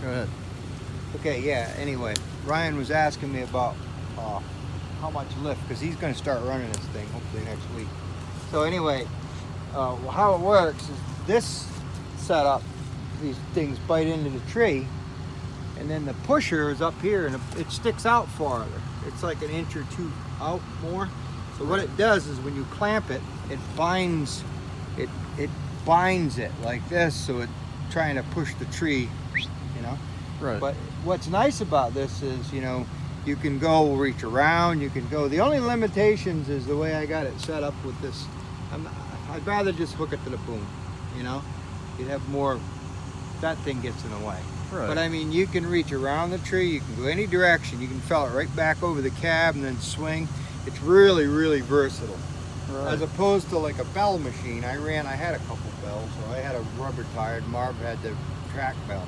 Go ahead. Okay, yeah, anyway, Ryan was asking me about how much lift, because he's going to start running this thing hopefully next week. So anyway, how it works is this setup, these things bite into the tree, and then the pusher is up here and it sticks out farther. It's like an inch or two out more. So what it does is when you clamp it, it binds it like this, so it's trying to push the tree, you know. Right. But what's nice about this is, you know, you can go reach around, you can go. The only limitations is the way I got it set up with this. I'd rather just hook it to the boom, you know. You'd have more, that thing gets in the way. Right. But I mean, you can reach around the tree, you can go any direction, you can fell it right back over the cab and then swing. It's really, really versatile. Right. As opposed to like a bell machine, I had a couple bells, so I had a rubber tire, and Marv had the track bell.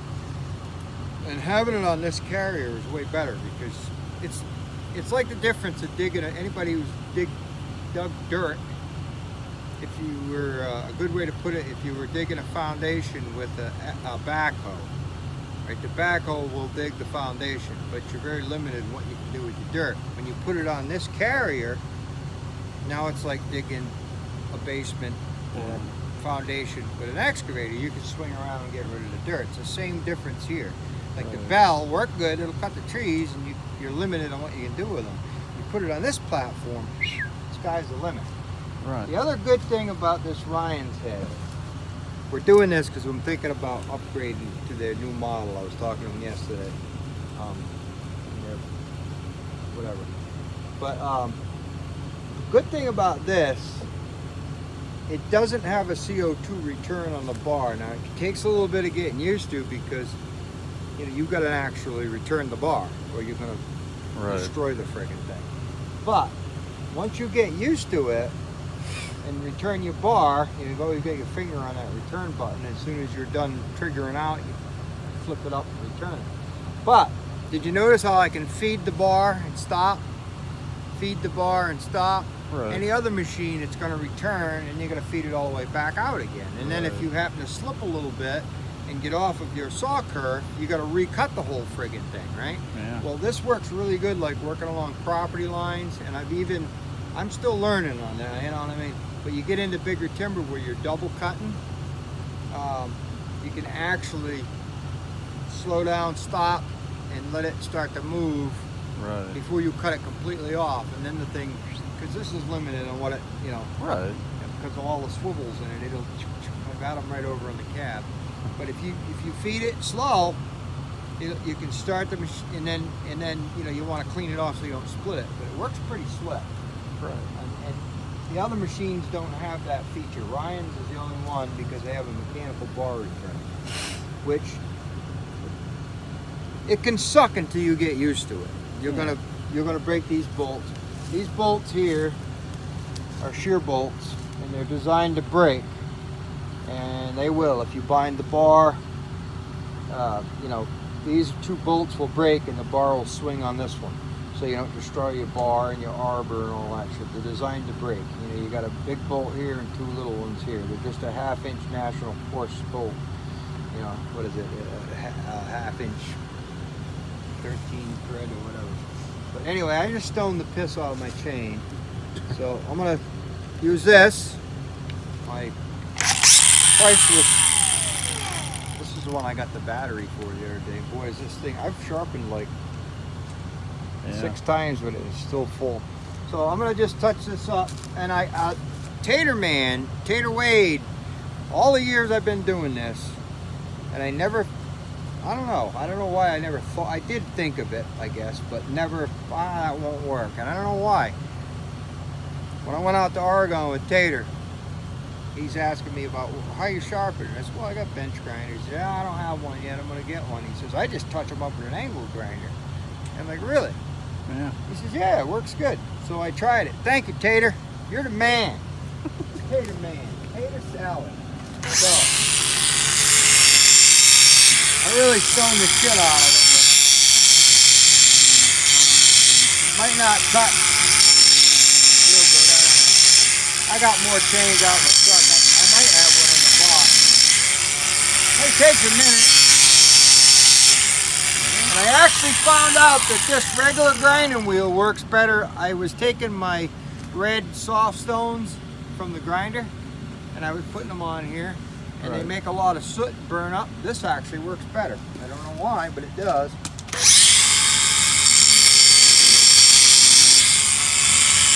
And having it on this carrier is way better because it's like the difference of digging, anybody who's dug dirt, if you were, a good way to put it, if you were digging a foundation with a backhoe, right? The backhoe will dig the foundation, but you're very limited in what you can do with your dirt. When you put it on this carrier, now it's like digging a basement or foundation. With an excavator, you can swing around and get rid of the dirt. It's the same difference here. Like the bell, work good, it'll cut the trees, and you're limited on what you can do with them. You put it on this platform, sky's the limit. Right. The other good thing about this Ryan's head, we're doing this because I'm thinking about upgrading to their new model. I was talking to them yesterday. Whatever. But the good thing about this, it doesn't have a CO2 return on the bar. Now it takes a little bit of getting used to because you know you've got to actually return the bar or you're going to destroy the friggin' thing. But once you get used to it and return your bar, you've always got your finger on that return button. As soon as you're done triggering out, you flip it up and return it. But did you notice how I can feed the bar and stop? Feed the bar and stop. Right. Any other machine, it's going to return and you're going to feed it all the way back out again. And then if you happen to slip a little bit and get off of your saw curve, you got to recut the whole friggin' thing, right? Yeah. Well, this works really good, like working along property lines, and I'm still learning on that, you know what I mean? But you get into bigger timber where you're double cutting, you can actually slow down, stop, and let it start to move before you cut it completely off. And then the thing, because this is limited on what it, you know, because of all the swivels in it, I've got them right over in the cab. But if you feed it slow, you can start the machine, and then you know you want to clean it off so you don't split it. But it works pretty slick. Right. And the other machines don't have that feature. Ryan's is the only one because they have a mechanical bar return, which it can suck until you get used to it. You're gonna break these bolts. These bolts here are shear bolts, and they're designed to break, and they will if you bind the bar. You know, these two bolts will break, and the bar will swing on this one, so you don't destroy your bar and your arbor and all that shit. They're designed to break. You know, you got a big bolt here and two little ones here. They're just a half-inch National Force bolt. You know, what is it? A half-inch 13 thread or whatever. But anyway, I just stoned the piss out of my chain. So I'm gonna use this. My priceless. This is the one I got the battery for the other day. Boy, is this thing, I've sharpened like 6 times with it. It's still full. So I'm gonna just touch this up. And Tater Wade, all the years I've been doing this, and I don't know why I never thought, I did think of it, I guess, but never, that won't work. And I don't know why. When I went out to Oregon with Tater, he's asking me about, well, how you sharpen it? I said, well, I got bench grinders. Yeah, I don't have one yet, I'm gonna get one. He says, I just touch them up with an angle grinder. I'm like, really? Yeah. He says, yeah, it works good. So I tried it. Thank you, Tater. You're the man. Tater man. Tater salad. So, I really stoned the shit out of it, but it might not cut real good. I don't know. I got more chains out in the truck. I might have one in the box. It takes a minute. actually found out that this regular grinding wheel works better. I was taking my red soft stones from the grinder and I was putting them on here, and they make a lot of soot and burn up. This actually works better. I don't know why, but it does.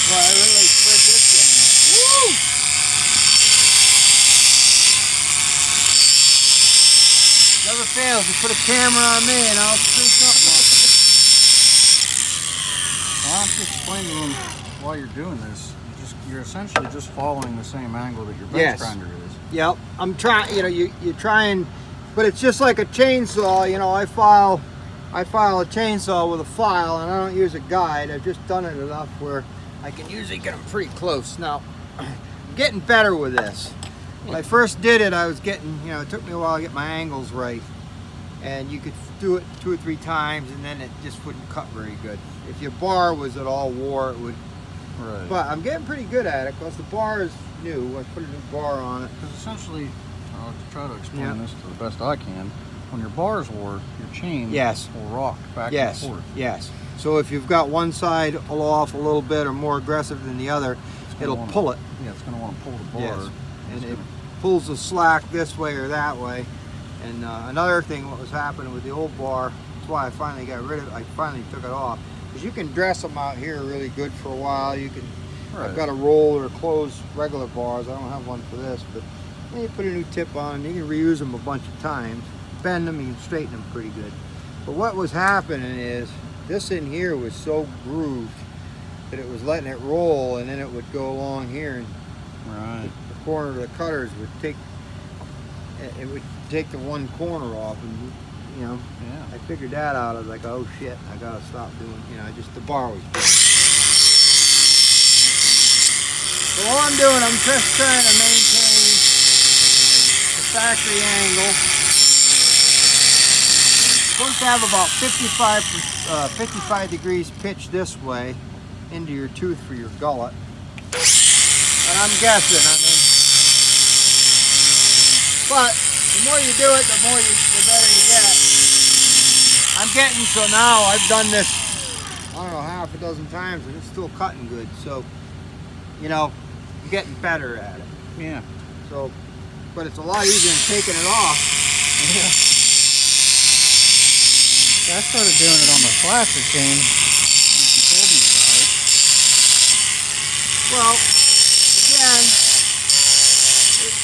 Well, I really spread this thing out. Woo! Never fails. You put a camera on me and I'll screw something up. Well, I'll have to explain to them while you're doing this. You're essentially just following the same angle that your bench grinder is. Yep. I'm trying, you know, you try and, but it's just like a chainsaw. You know, I file a chainsaw with a file and I don't use a guide. I've just done it enough where I can usually get them pretty close. Now, I'm getting better with this. When I first did it, I was getting, you know, it took me a while to get my angles right. And you could do it 2 or 3 times and then it just wouldn't cut very good. If your bar was at all wore, it would. Right. But I'm getting pretty good at it because the bar is new. I put a new bar on it. Because essentially, I'll try to explain this to the best I can. When your bars wore, your chain will rock back and forth. Yes. So if you've got one side off a little bit or more aggressive than the other, it'll pull it. Yeah, it's going to want to pull the bar. Yes. And it pulls the slack this way or that way. And another thing, what was happening with the old bar, that's why I finally got rid of it. I finally took it off. Because you can dress them out here really good for a while. You can. I've got a roll or closed regular bars. I don't have one for this, but then you put a new tip on them. You can reuse them a bunch of times. Bend them, you can straighten them pretty good. But what was happening is this in here was so grooved that it was letting it roll, and then it would go along here, and the corner of the cutters would take. It would take the one corner off, and you know, I figured that out. I was like, oh shit, I gotta stop doing. You know, the bar was big. So all I'm doing, I'm just trying to maintain the factory angle. Supposed to have about 55 degrees pitch this way into your tooth for your gullet. And I'm guessing, I mean, but the more you do it, the better you get. I'm getting, so now I've done this, I don't know, half a dozen times and it's still cutting good. So, you know, I'm getting better at it. Yeah. So, but it's a lot easier than taking it off. I started doing it on the slasher chain. You told me about it. Well, again,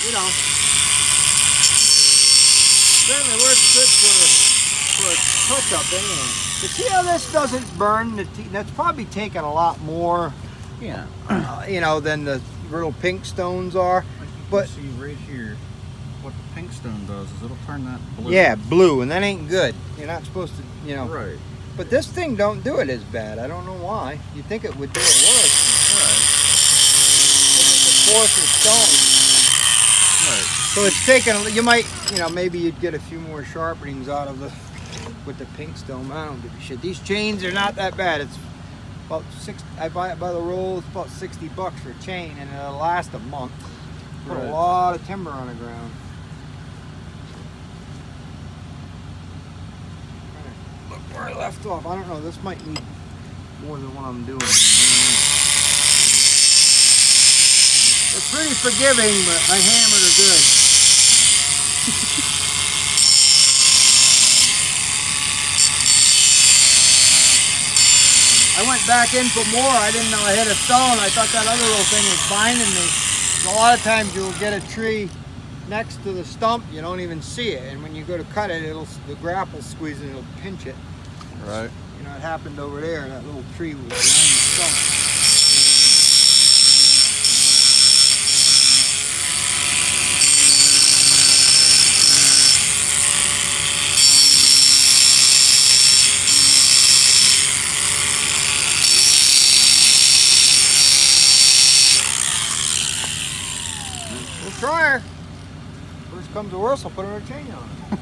you know, certainly works good for a touch-up anyway. But see how this doesn't burn? That's probably taken a lot more, you know, than the little pink stones are. But you can see right here, what the pink stone does is it'll turn that blue. Yeah, blue, and that ain't good. You're not supposed to, you know. Right. But this thing don't do it as bad. I don't know why. You'd think it would do it worse. Right. It's a coarser stone. Right. So it's taken, you might, you know, maybe you'd get a few more sharpenings out of the, with the pink stone. I don't give a shit. These chains are not that bad. It's about I buy it by the roll. It's about $60 for a chain, and it'll last a month. Put a lot of timber on the ground. Look where I left off. I don't know. This might need more than what I'm doing. They're pretty forgiving, but I hammered are good. I went back in for more. I didn't know I hit a stone. I thought that other little thing was binding me. A lot of times you'll get a tree next to the stump, you don't even see it, and when you go to cut it, the grapple squeeze and it'll pinch it. Right. You know, it happened over there. That little tree was behind the stump. We'll try her. Worst comes to worst, I'll put her a chain on it.